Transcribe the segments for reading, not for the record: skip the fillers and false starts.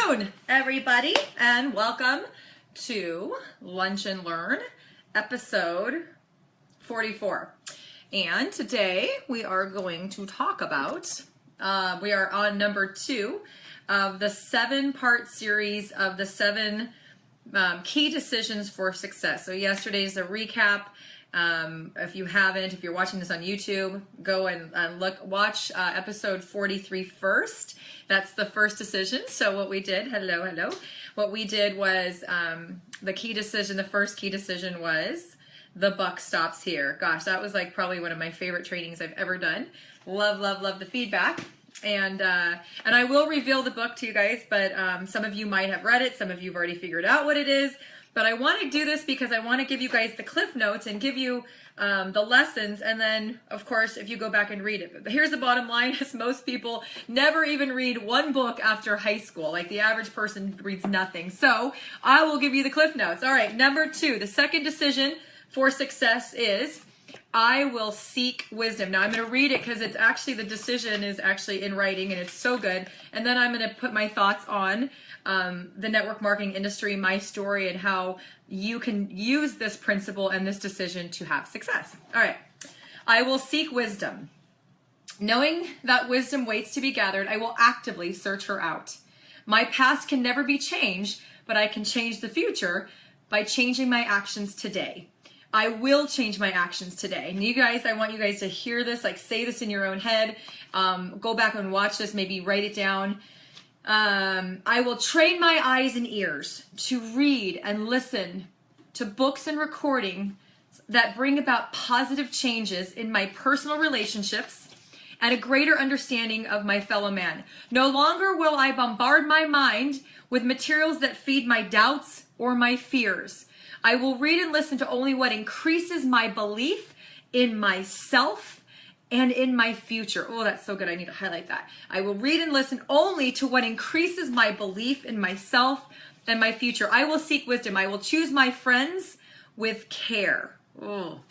afternoon, everybody, and welcome to Lunch and Learn, episode 44. And today we are going to talk about, we are on number 2 of the 7-part series of the 7 key decisions for success. So yesterday's a recap. If you haven't, if you're watching this on YouTube, go and watch episode 43 first. That's the first decision. So what we did, hello. What we did was the key decision, the first key decision was the buck stops here. Gosh, that was like probably one of my favorite trainings I've ever done. Love the feedback. And I will reveal the book to you guys, but some of you might have read it. Some of you have already figured out what it is. But I want to do this because I want to give you guys the cliff notes and give you the lessons. And then, of course, if you go back and read it. But here's the bottom line, is most people never even read one book after high school. Like the average person reads nothing. So I will give you the cliff notes. All right, number 2, the second decision for success is I will seek wisdom. Now I'm going to read it because it's actually, the decision is actually in writing and it's so good. And then I'm going to put my thoughts on the network marketing industry, my story, and how you can use this principle and this decision to have success. All right. I will seek wisdom. Knowing that wisdom waits to be gathered, I will actively search her out. My past can never be changed, but I can change the future by changing my actions today. I will change my actions today. And you guys, I want you guys to hear this, like say this in your own head. Go back and watch this, maybe write it down. I will train my eyes and ears to read and listen to books and recording that bring about positive changes in my personal relationships and a greater understanding of my fellow man. No longer will I bombard my mind with materials that feed my doubts or my fears. I will read and listen to only what increases my belief in myself and in my future. Oh, that's so good. I need to highlight that. I will read and listen only to what increases my belief in myself and my future. I will seek wisdom. I will choose my friends with care. Oh,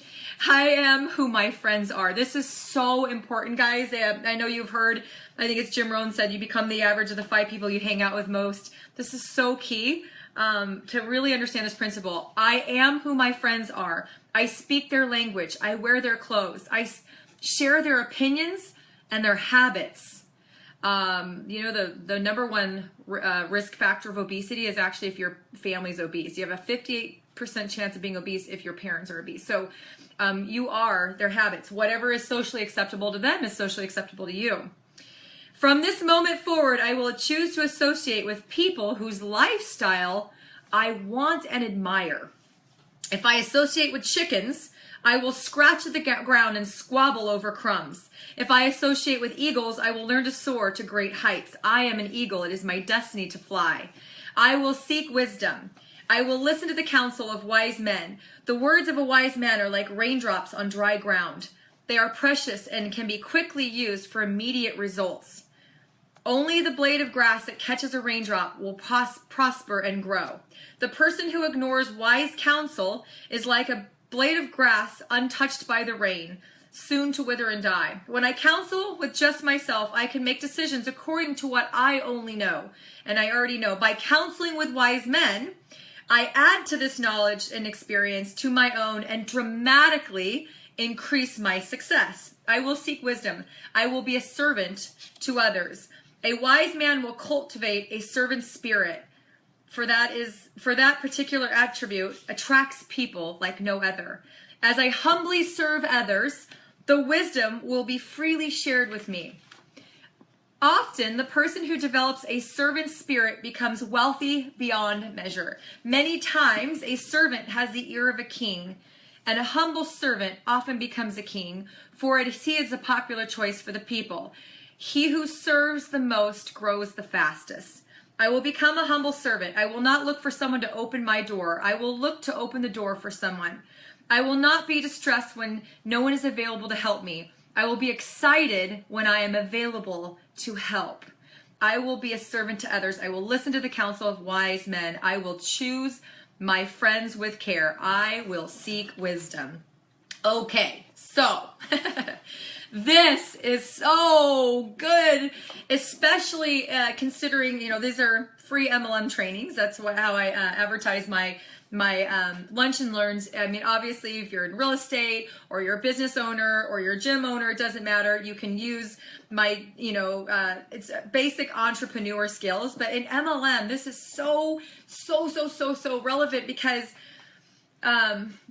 I am who my friends are. This is so important, guys. I know you've heard, I think it's Jim Rohn said, you become the average of the 5 people you hang out with most. This is so key. To really understand this principle. I am who my friends are. I speak their language. I wear their clothes. I share their opinions and their habits. You know, the number one risk factor of obesity is actually if your family's obese. You have a 58% chance of being obese if your parents are obese. So you are their habits. Whatever is socially acceptable to them is socially acceptable to you. From this moment forward, I will choose to associate with people whose lifestyle I want and admire. If I associate with chickens, I will scratch at the ground and squabble over crumbs. If I associate with eagles, I will learn to soar to great heights. I am an eagle. It is my destiny to fly. I will seek wisdom. I will listen to the counsel of wise men. The words of a wise man are like raindrops on dry ground. They are precious and can be quickly used for immediate results. Only the blade of grass that catches a raindrop will prosper and grow. The person who ignores wise counsel is like a blade of grass untouched by the rain, soon to wither and die. When I counsel with just myself, I can make decisions according to what I only know, and I already know. By counseling with wise men, I add to this knowledge and experience to my own and dramatically increase my success. I will seek wisdom. I will be a servant to others. A wise man will cultivate a servant spirit, for that particular attribute attracts people like no other. As I humbly serve others, the wisdom will be freely shared with me. Often, the person who develops a servant spirit becomes wealthy beyond measure. Many times, a servant has the ear of a king, and a humble servant often becomes a king, for he is a popular choice for the people. He who serves the most grows the fastest. I will become a humble servant. I will not look for someone to open my door. I will look to open the door for someone. I will not be distressed when no one is available to help me. I will be excited when I am available to help. I will be a servant to others. I will listen to the counsel of wise men. I will choose my friends with care. I will seek wisdom. Okay, so This is so good, especially considering, these are free MLM trainings. That's how I advertise my lunch and learns. I mean, obviously, if you're in real estate or you're a business owner or you're a gym owner, it doesn't matter. You can use my, it's basic entrepreneur skills. But in MLM, this is so relevant because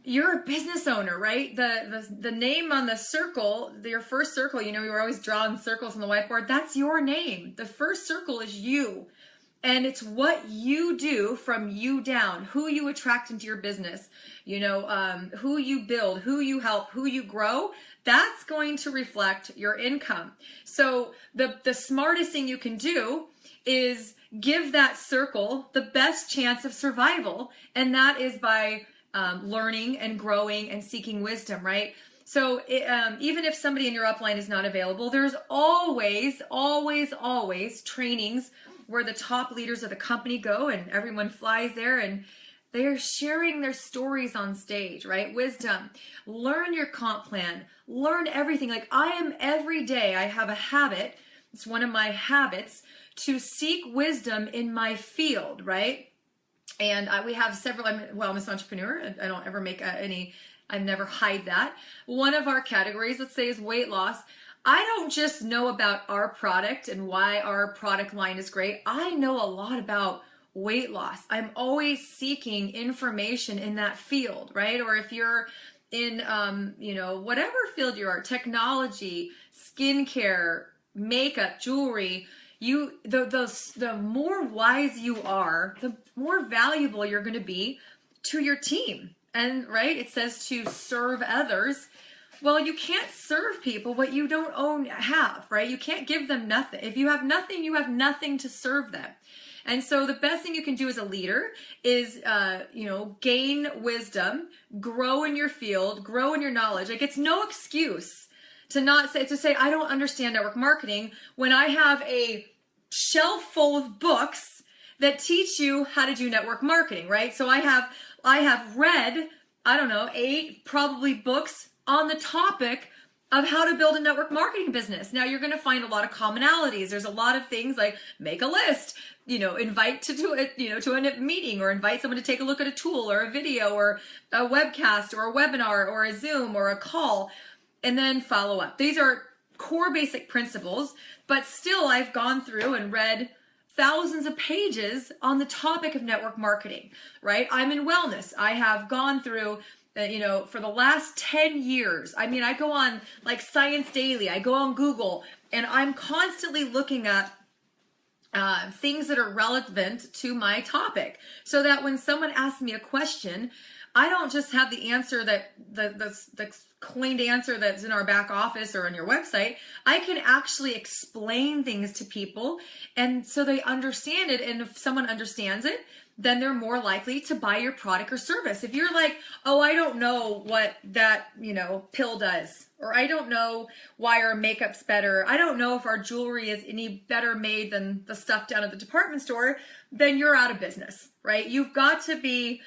you're a business owner, right? The name on the circle, your first circle, you were always drawing circles on the whiteboard. That's your name. The first circle is you. And it's what you do from you down, who you attract into your business, who you build, who you help, who you grow. That's going to reflect your income. So the smartest thing you can do is give that circle the best chance of survival. And that is by learning and growing and seeking wisdom, right? So even if somebody in your upline is not available, there's always trainings where the top leaders of the company go and everyone flies there and they are sharing their stories on stage, right? Wisdom. Learn your comp plan. Learn everything. Like every day I have a habit. It's one of my habits to seek wisdom in my field, right? And we have several, I'm a wellness entrepreneur. I don't ever make I never hide that. One of our categories, let's say, is weight loss. I don't just know about our product and why our product line is great. I know a lot about weight loss. I'm always seeking information in that field, right? Or if you're in, whatever field you are, technology, skincare, makeup, jewelry, the more wise you are, the more valuable you're going to be to your team. And right, it says to serve others. Well, you can't serve people what you don't have, right? You can't give them nothing. If you have nothing, you have nothing to serve them. And so the best thing you can do as a leader is, gain wisdom, grow in your field, grow in your knowledge. Like, it's no excuse to say, I don't understand network marketing when I have a shelf full of books that teach you how to do network marketing, right? So I have read, 8 probably books on the topic of how to build a network marketing business. Now you're going to find a lot of commonalities. There's a lot of things like make a list, invite to a meeting, or invite someone to take a look at a tool or a video or a webcast or a webinar or a Zoom or a call, and then follow up. These are core basic principles, but still I've gone through and read thousands of pages on the topic of network marketing, right? I'm in wellness. I have gone through for the last 10 years, I go on like Science Daily, I go on Google, and I'm constantly looking at things that are relevant to my topic, so that when someone asks me a question, I don't just have the answer that the coined answer that's in our back office or on your website. I can actually explain things to people, and so they understand it. And if someone understands it, then they're more likely to buy your product or service. If you're like, oh, I don't know what that, pill does, or I don't know why our makeup's better, I don't know if our jewelry is any better made than the stuff down at the department store, then you're out of business, right? You've got to be,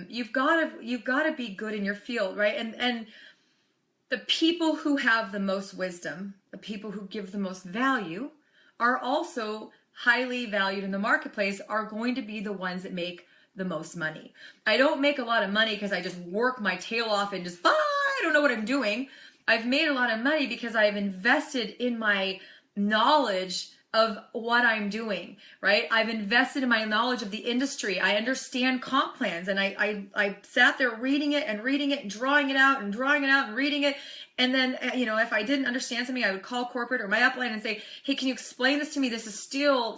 you've got to be good in your field, right? And the people who have the most wisdom, the people who give the most value, are also highly valued in the marketplace, are going to be the ones that make the most money. I don't make a lot of money because I just work my tail off and just, I don't know what I'm doing. I've made a lot of money because I've invested in my knowledge of what I'm doing, right? I've invested in my knowledge of the industry. I understand comp plans, and I sat there reading it and drawing it out and reading it. And then, if I didn't understand something, I would call corporate or my upline and say, hey, can you explain this to me? This is still,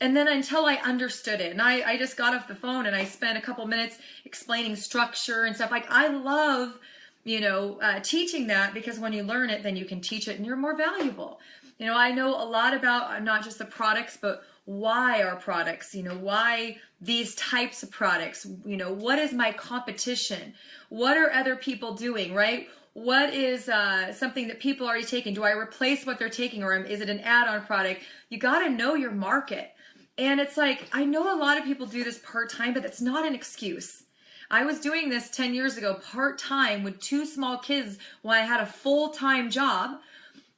and then until I understood it. And I just got off the phone and I spent a couple minutes explaining structure and stuff. Like, I love, teaching that, because when you learn it, then you can teach it and you're more valuable. I know a lot about not just the products, but why our products, why these types of products, what is my competition? What are other people doing, right? What is something that people are already taking? Do I replace what they're taking, or is it an add-on product? You got to know your market. And it's like, I know a lot of people do this part-time, but it's not an excuse. I was doing this 10 years ago part-time with 2 small kids when I had a full-time job.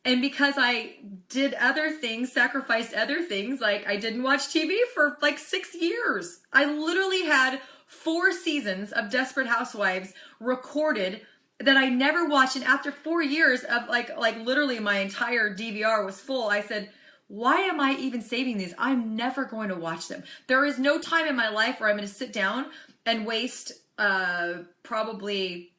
And because I did other things, sacrificed other things, like I didn't watch TV for like 6 years. I literally had 4 seasons of Desperate Housewives recorded that I never watched. And after 4 years of like literally my entire DVR was full, I said, why am I even saving these? I'm never going to watch them. There is no time in my life where I'm going to sit down and waste probably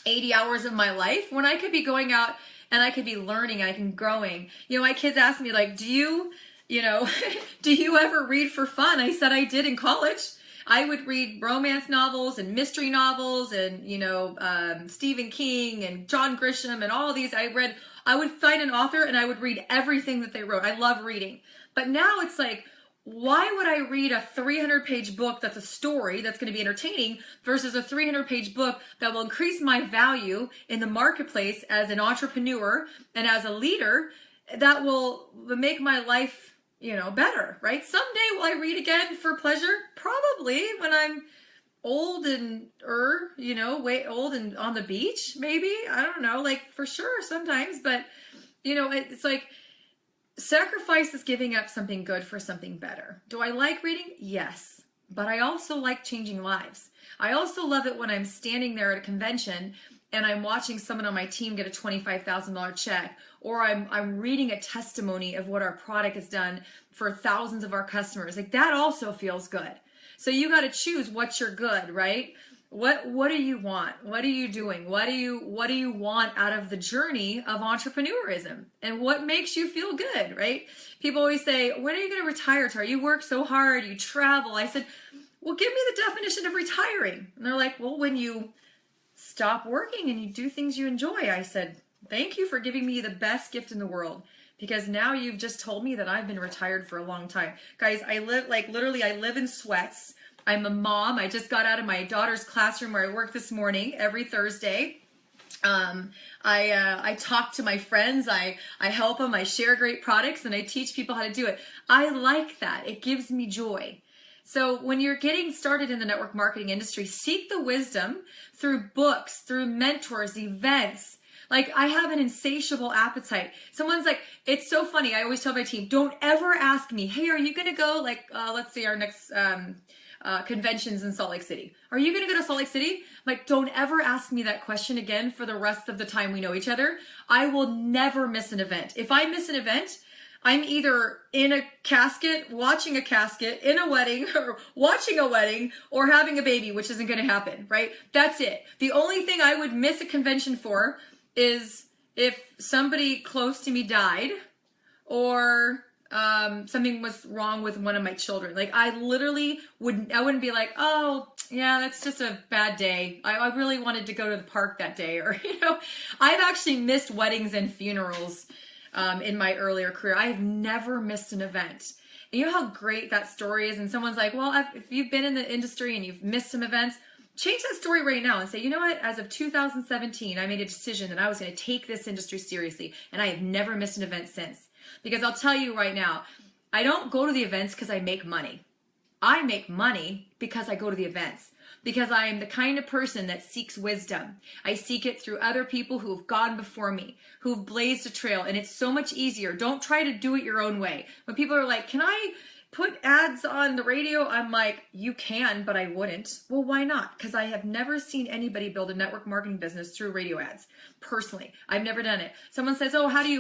80 hours of my life when I could be going out and I could be learning, I can growing. You know, my kids ask me like, do you ever read for fun? I said I did in college. I would read romance novels and mystery novels and, Stephen King and John Grisham and all these. I would find an author and I would read everything that they wrote. I love reading. But now it's like, why would I read a 300-page book that's a story that's going to be entertaining versus a 300-page book that will increase my value in the marketplace as an entrepreneur and as a leader that will make my life, better, right? Someday will I read again for pleasure? Probably when I'm old and, way old and on the beach, maybe. I don't know, like for sure sometimes, but, it's like, sacrifice is giving up something good for something better. Do I like reading? Yes. But I also like changing lives. I also love it when I'm standing there at a convention and I'm watching someone on my team get a $25,000 check, or I'm reading a testimony of what our product has done for thousands of our customers. Like that also feels good. So you got to choose what's your good, right? What do you want? What are you doing? What do you want out of the journey of entrepreneurism? And what makes you feel good, right? People always say, when are you going to retire, Tara? You work so hard, you travel. I said, well, give me the definition of retiring. And they're like, well, when you stop working and you do things you enjoy. I said, thank you for giving me the best gift in the world. Because now you've just told me that I've been retired for a long time. Guys, I live in sweats. I'm a mom. I just got out of my daughter's classroom where I work this morning every Thursday. I talk to my friends. I help them. I share great products and I teach people how to do it. I like that. It gives me joy. So when you're getting started in the network marketing industry, seek the wisdom through books, through mentors, events. Like I have an insatiable appetite. Someone's like, it's so funny. I always tell my team, don't ever ask me, hey, are you going to go let's say our next, conventions in Salt Lake City. Are you going to go to Salt Lake City? Like, don't ever ask me that question again for the rest of the time we know each other. I will never miss an event. If I miss an event, I'm either in a casket, watching a casket, in a wedding, or watching a wedding, or having a baby, which isn't going to happen, right? That's it. The only thing I would miss a convention for is if somebody close to me died or something was wrong with one of my children. Like I literally wouldn't be like, oh yeah, that's just a bad day. I really wanted to go to the park that day. Or, I've actually missed weddings and funerals in my earlier career. I have never missed an event. And you know how great that story is? And someone's like, well, if you've been in the industry and you've missed some events, change that story right now and say, you know what, as of 2017, I made a decision that I was going to take this industry seriously. And I have never missed an event since. Because I'll tell you right now, I don't go to the events because I make money. I make money because I go to the events. Because I am the kind of person that seeks wisdom. I seek it through other people who have gone before me, who've blazed a trail, and it's so much easier. Don't try to do it your own way. When people are like, can I put ads on the radio? I'm like, you can, but I wouldn't. Well, why not? Because I have never seen anybody build a network marketing business through radio ads. Personally, I've never done it. Someone says, oh, what would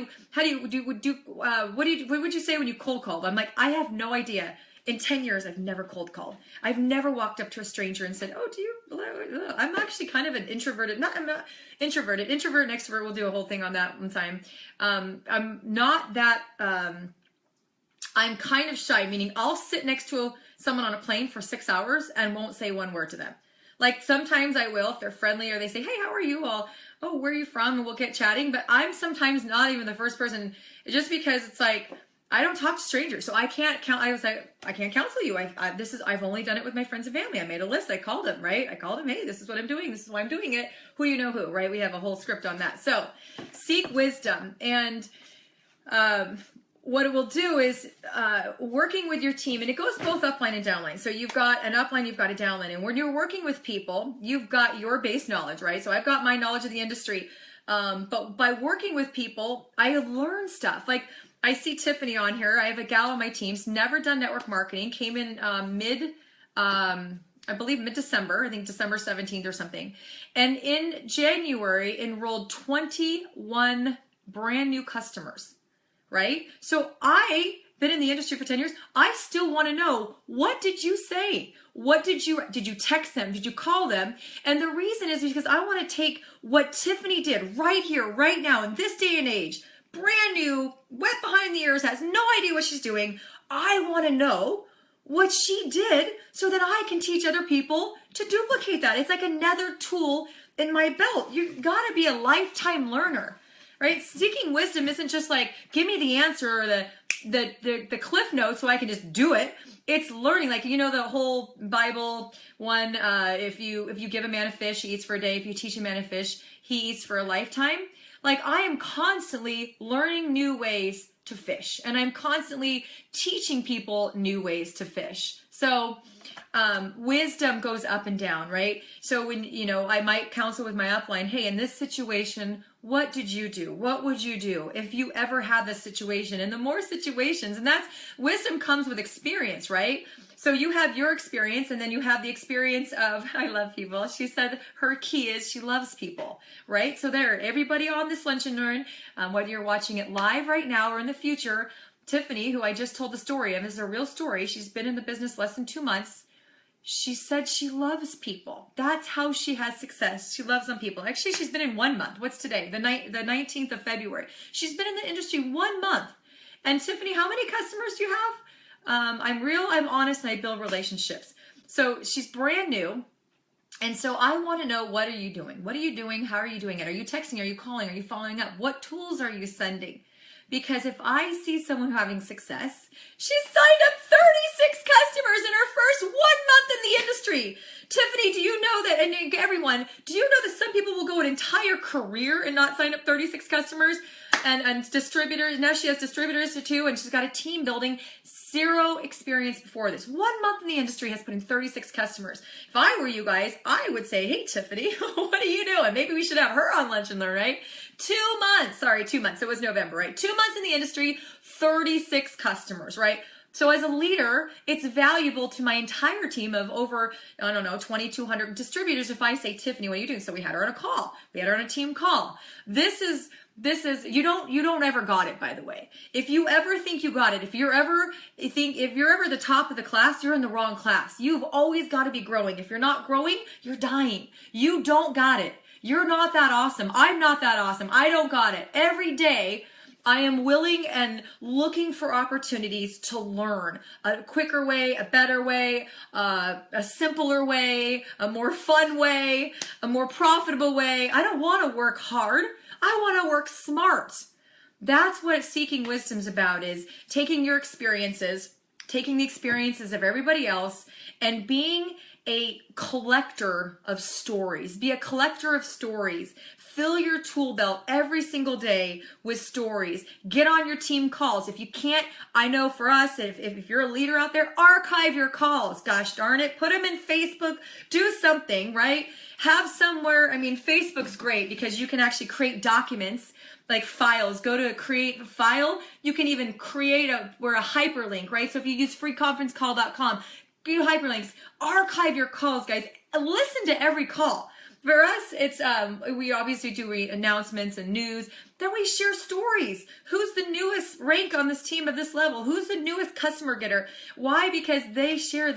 you say when you cold called? I'm like, I have no idea. In 10 years, I've never cold called. I've never walked up to a stranger and said, oh, do you? I'm actually kind of an introverted, I'm not introverted. Introvert and extrovert, we'll do a whole thing on that one time. I'm not that, I'm kind of shy, meaning I'll sit next to someone on a plane for 6 hours and won't say one word to them. Like sometimes I will, if they're friendly or they say, hey, how are you? Oh, where are you from? And we'll get chatting. But I'm sometimes not even the first person, just because it's like, I don't talk to strangers, so I can't I can't counsel you. I've only done it with my friends and family. I made a list. I called them, right? I called them, hey, this is what I'm doing. This is why I'm doing it. Who you know who, right? We have a whole script on that. So seek wisdom. And what it will do is working with your team, and it goes both upline and downline. So you've got an upline, you've got a downline. And when you're working with people, you've got your base knowledge, right? So I've got my knowledge of the industry. But by working with people, I learn stuff. Like I see Tiffany on here. I have a gal on my team, never done network marketing, came in I believe mid-December, I think December 17th or something. And in January, enrolled 21 brand new customers. Right? So I've been in the industry for 10 years. I still want to know, what did you say? Did you text them? Did you call them? And the reason is because I want to take what Tiffany did right here, right now, in this day and age, brand new, wet behind the ears, has no idea what she's doing. I want to know what she did so that I can teach other people to duplicate that. It's like another tool in my belt. You got to be a lifetime learner. Right? Seeking wisdom isn't just like, give me the answer or the cliff notes so I can just do it. It's learning. Like, you know, the whole Bible one, if you give a man a fish, he eats for a day. If you teach a man a fish, he eats for a lifetime. Like, I am constantly learning new ways to fish, and I'm constantly teaching people new ways to fish. So wisdom goes up and down, right? So when, you know, I might counsel with my upline, hey, in this situation, what did you do? What would you do if you ever had this situation? And the more situations, and that's, wisdom comes with experience, right? So you have your experience, and then you have the experience of, I love people. She said her key is she loves people, right? So there, everybody on this Lunch and Learn, whether you're watching it live right now or in the future, Tiffany, who I just told the story of, this is a real story. She's been in the business less than 2 months. She said she loves people. That's how she has success. She loves on people. Actually, she's been in 1 month. What's today? The 19th of February. She's been in the industry 1 month. And Tiffany, how many customers do you have? I'm real, I'm honest, and I build relationships. So she's brand new. And so I want to know, what are you doing? What are you doing? How are you doing it? Are you texting? Are you calling? Are you following up? What tools are you sending? Because if I see someone having success, she signed up 36 customers in her first 1 month in the industry. Tiffany, do you know that, and everyone, do you know that some people will go an entire career and not sign up 36 customers? And distributors, now she has distributors too, and she's got a team building. Zero experience before this. 1 month in the industry has put in 36 customers. If I were you guys, I would say, hey, Tiffany, what are you doing? Maybe we should have her on Lunch and Learn, right? 2 months. Sorry, 2 months. It was November, right? 2 months in the industry, 36 customers, right? So as a leader, it's valuable to my entire team of over, I don't know, 2,200 distributors if I say, Tiffany, what are you doing? So we had her on a call. We had her on a team call. This is, you don't ever got it, by the way. If you ever think you got it, if you're ever the top of the class, you're in the wrong class. You've always got to be growing. If you're not growing, you're dying. You don't got it. You're not that awesome. I'm not that awesome. I don't got it. Every day, I am willing and looking for opportunities to learn a quicker way, a better way, a simpler way, a more fun way, a more profitable way. I don't want to work hard. I want to work smart. That's what Seeking Wisdom's about, is taking your experiences, taking the experiences of everybody else, and being a collector of stories. Be a collector of stories. Fill your tool belt every single day with stories. Get on your team calls. If you can't, I know for us, if you're a leader out there, archive your calls. Gosh darn it. Put them in Facebook. Do something, right? Have somewhere, I mean, Facebook's great because you can actually create documents like files. Go to create a file. You can even create a hyperlink, right? So if you use freeconferencecall.com, do hyperlinks. Archive your calls, guys. Listen to every call. For us, it's we obviously do announcements and news. Then we share stories. Who's the newest rank on this team of this level? Who's the newest customer getter? Why? Because they share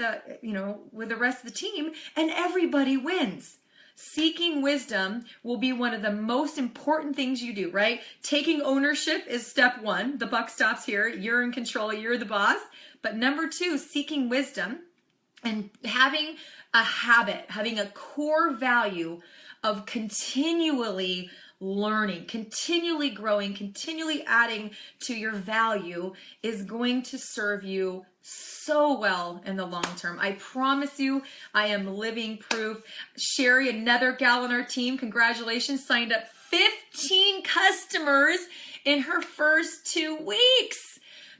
with the rest of the team, and everybody wins. Seeking wisdom will be one of the most important things you do, right? Taking ownership is step one. The buck stops here. You're in control. You're the boss. But number two, seeking wisdom and having a habit, having a core value of continually learning, continually growing, continually adding to your value is going to serve you so well in the long term. I promise you, I am living proof. Sherry, another gal on our team, congratulations, signed up 15 customers in her first 2 weeks.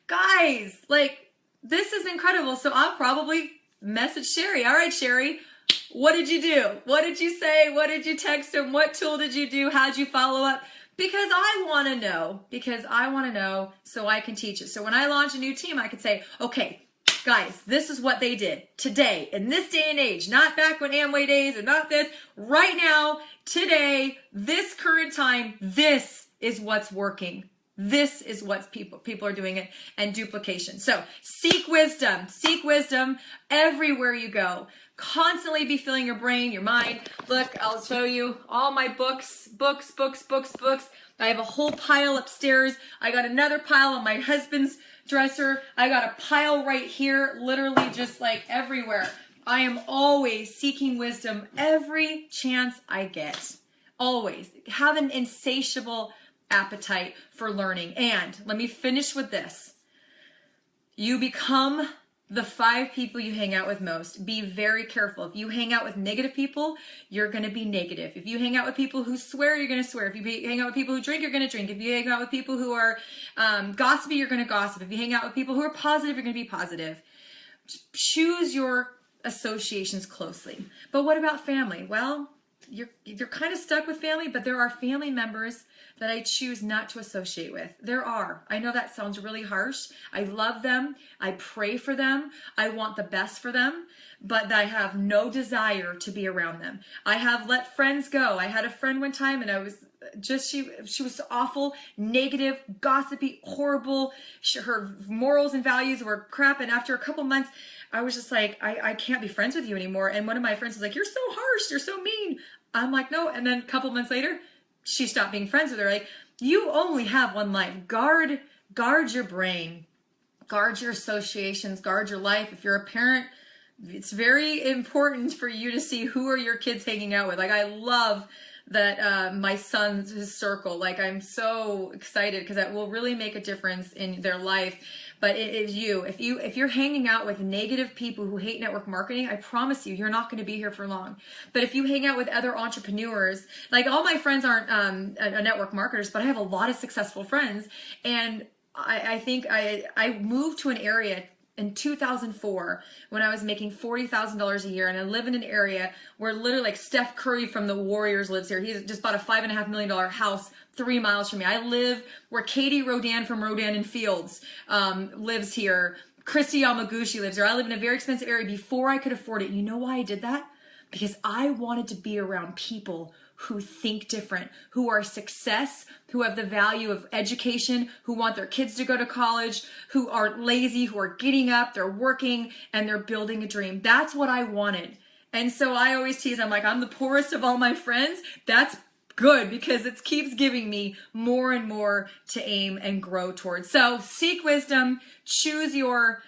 guys, like, this is incredible. So I'll probably message Sherry. All right, Sherry, what did you do? What did you say? What did you text him? What tool did you do? How'd you follow up? Because I want to know so I can teach it. So when I launch a new team, I could say, okay, guys, this is what they did today, in this day and age, not back when Amway days and not this, right now, today, this current time, this is what's working. This is what people are doing it, and duplication. So seek wisdom everywhere you go. Constantly be filling your brain, your mind. Look, I'll show you all my books. I have a whole pile upstairs. I got another pile on my husband's dresser. I got a pile right here, literally just like everywhere. I am always seeking wisdom every chance I get. Always. Have an insatiable appetite for learning. And let me finish with this. You become the 5 people you hang out with most. Be very careful. If you hang out with negative people, you're going to be negative. If you hang out with people who swear, you're going to swear. If you hang out with people who drink, you're going to drink. If you hang out with people who are gossipy, you're going to gossip. If you hang out with people who are positive, you're going to be positive. Choose your associations closely. But what about family? Well, you're kind of stuck with family, but there are family members that I choose not to associate with. There are. I know that sounds really harsh. I love them. I pray for them. I want the best for them, but I have no desire to be around them. I have let friends go. I had a friend one time, and I was just, she was awful, negative, gossipy, horrible. Her morals and values were crap. And after a couple months, I was just like, I can't be friends with you anymore. And one of my friends was like, you're so harsh. You're so mean. I'm like, no. And then a couple months later, she stopped being friends with her. Like, you only have one life. Guard your brain. Guard your associations. Guard your life. If you're a parent, it's very important for you to see who are your kids hanging out with. Like, I love that my son's circle. Like, I'm so excited because that will really make a difference in their life. But if you're hanging out with negative people who hate network marketing, I promise you, you're not going to be here for long. But if you hang out with other entrepreneurs, like, all my friends aren't network marketers, but I have a lot of successful friends. And I think I moved to an area in 2004 when I was making $40,000 a year, and I live in an area where literally, like, Steph Curry from the Warriors lives here. He's just bought a $5.5 million house 3 miles from me. I live where Katie Rodan from Rodan and Fields lives here. Christy Yamaguchi lives here. I live in a very expensive area before I could afford it. You know why I did that? Because I wanted to be around people who think different, who are success, who have the value of education, who want their kids to go to college, who aren't lazy, who are getting up, they're working, and they're building a dream. That's what I wanted. And so I always tease, I'm like, I'm the poorest of all my friends. That's good, because it keeps giving me more and more to aim and grow towards. So seek wisdom, choose your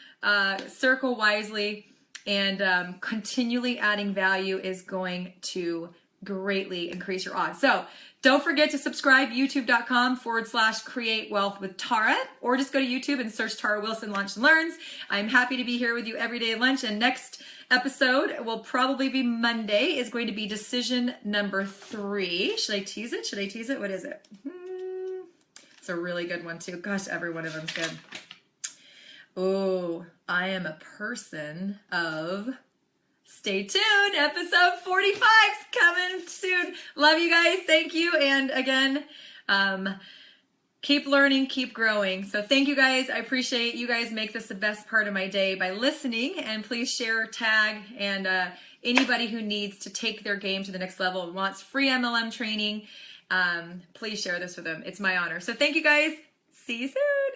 circle wisely, and continually adding value is going to greatly increase your odds. So don't forget to subscribe, youtube.com/create wealth with Tara, or just go to YouTube and search Tara Wilson Lunch and Learns. I'm happy to be here with you every day at lunch, and next episode will probably be Monday, is going to be decision number 3. Should I tease it? What is it? It's a really good one too. Gosh, every one of them's good. Oh, I am a person of... Stay tuned. Episode 45 is coming soon. Love you guys. Thank you. And again, keep learning, keep growing. So thank you guys. I appreciate you guys. Make this the best part of my day by listening, and please share, tag, and anybody who needs to take their game to the next level and wants free MLM training, please share this with them. It's my honor. So thank you guys. See you soon.